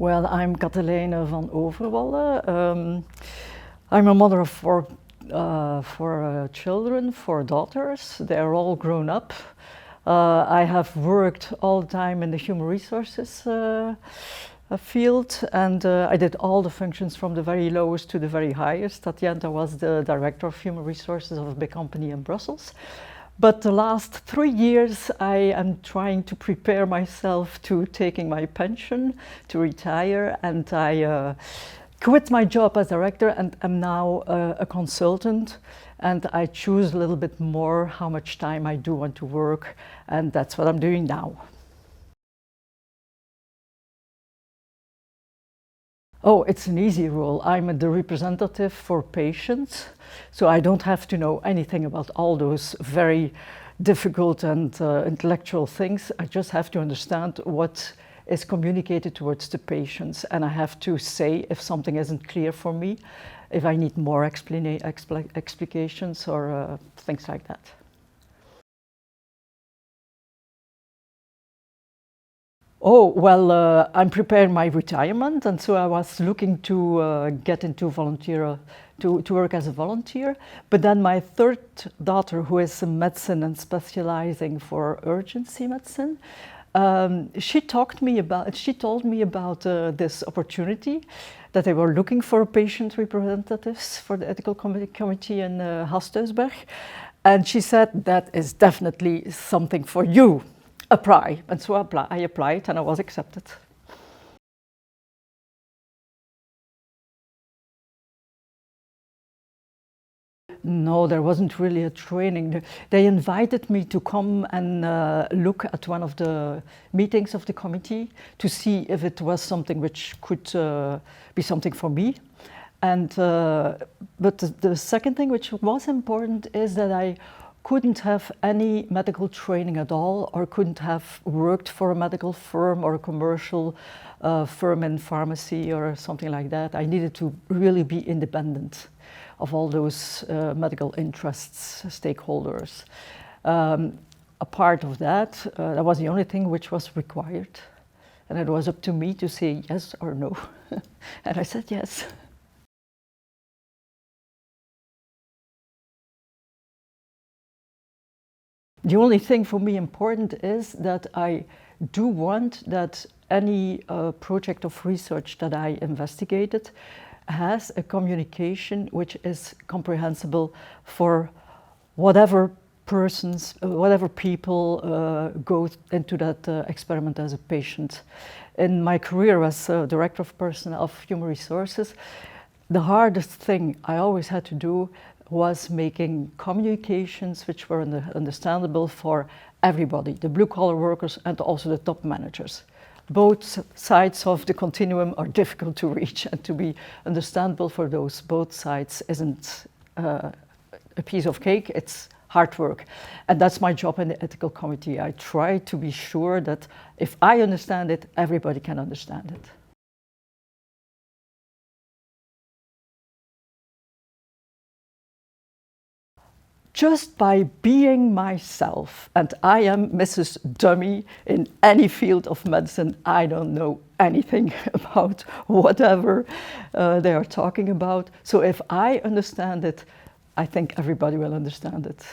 Well, I'm Katelijne van Overwalle. I'm a mother of four children, 4 daughters. They're all grown up. I have worked all the time in the human resources field, and I did all the functions from the very lowest to the very highest. At the end, I was the director of human resources of a big company in Brussels. But the last 3 years, I am trying to prepare myself to taking my pension, to retire, and I quit my job as director and am now a consultant, and I choose a little bit more how much time I do want to work, and that's what I'm doing now. Oh, it's an easy role. I'm the representative for patients, so I don't have to know anything about all those very difficult and intellectual things. I just have to understand what is communicated towards the patients, and I have to say if something isn't clear for me, if I need more explications or things like that. Oh, well, I'm preparing my retirement, and so I was looking to get into to work as a volunteer. But then my third daughter, who is in medicine and specializing for urgency medicine, she told me about this opportunity that they were looking for patient representatives for the ethical committee in Hasthuisberg, and she said that is definitely something for you. Apply, and so I applied and I was accepted. No, there wasn't really a training. They invited me to come and look at one of the meetings of the committee to see if it was something which could be something for me. And but the second thing which was important is that I couldn't have any medical training at all, or couldn't have worked for a medical firm or a commercial firm in pharmacy or something like that. I needed to really be independent of all those medical interests, stakeholders. A part of that, that was the only thing which was required. And it was up to me to say yes or no. And I said yes. The only thing for me important is that I do want that any project of research that I investigated has a communication which is comprehensible for whatever persons, whatever people go into that experiment as a patient. In my career as director of personnel of human resources, the hardest thing I always had to do was making communications which were understandable for everybody, the blue-collar workers and also the top managers. Both sides of the continuum are difficult to reach, and to be understandable for those both sides isn't a piece of cake, it's hard work. And that's my job in the ethical committee. I try to be sure that if I understand it, everybody can understand it. Just by being myself, and I am Mrs. Dummy in any field of medicine. I don't know anything about whatever they are talking about. So if I understand it, I think everybody will understand it.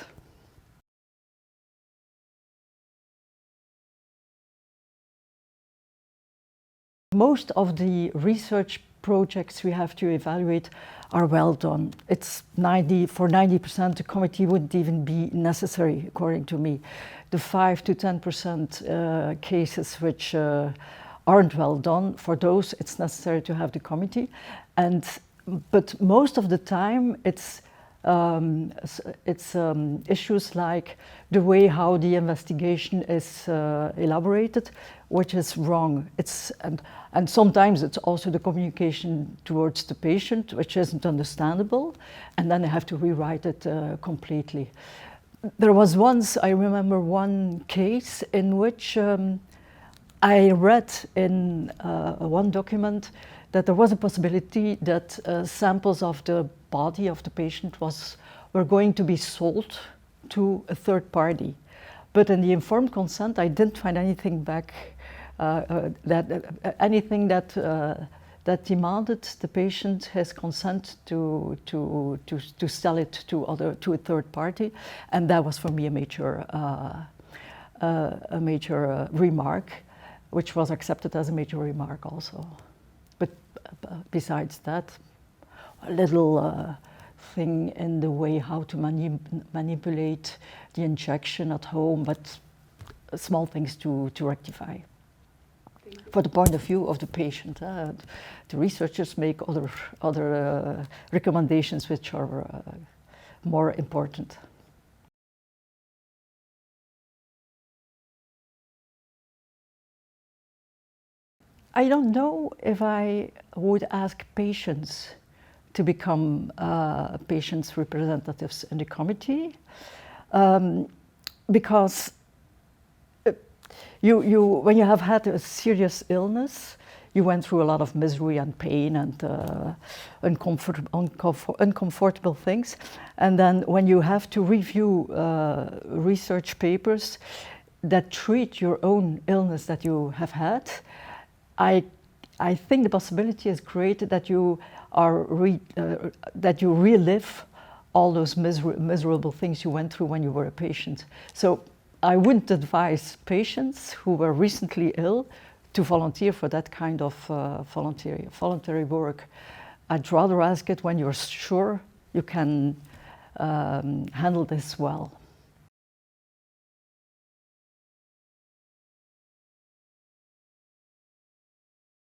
Most of the research projects we have to evaluate are well done. It's for 90%, the committee wouldn't even be necessary, according to me. The 5 to 10% cases which aren't well done, for those it's necessary to have the committee. But most of the time it's issues like the way how the investigation is elaborated, which is wrong. And sometimes it's also the communication towards the patient, which isn't understandable, and then they have to rewrite it completely. There was once, I remember one case in which I read in one document that there was a possibility that samples of the body of the patient were going to be sold to a third party. But in the informed consent, I didn't find anything back anything that that demanded the patient his consent to sell it to a third party, and that was for me a major remark, which was accepted as a major remark also. But besides that, a little thing in the way how to manipulate the injection at home, but small things to rectify. For the point of view of the patient, the researchers make other recommendations which are more important. I don't know if I would ask patients to become patients' representatives in the committee, because when you have had a serious illness, you went through a lot of misery and pain and uncomfortable things. And then when you have to review research papers that treat your own illness that you have had, I think the possibility is great that you relive all those miserable things you went through when you were a patient. So I wouldn't advise patients who were recently ill to volunteer for that kind of voluntary work. I'd rather ask it when you're sure you can handle this well.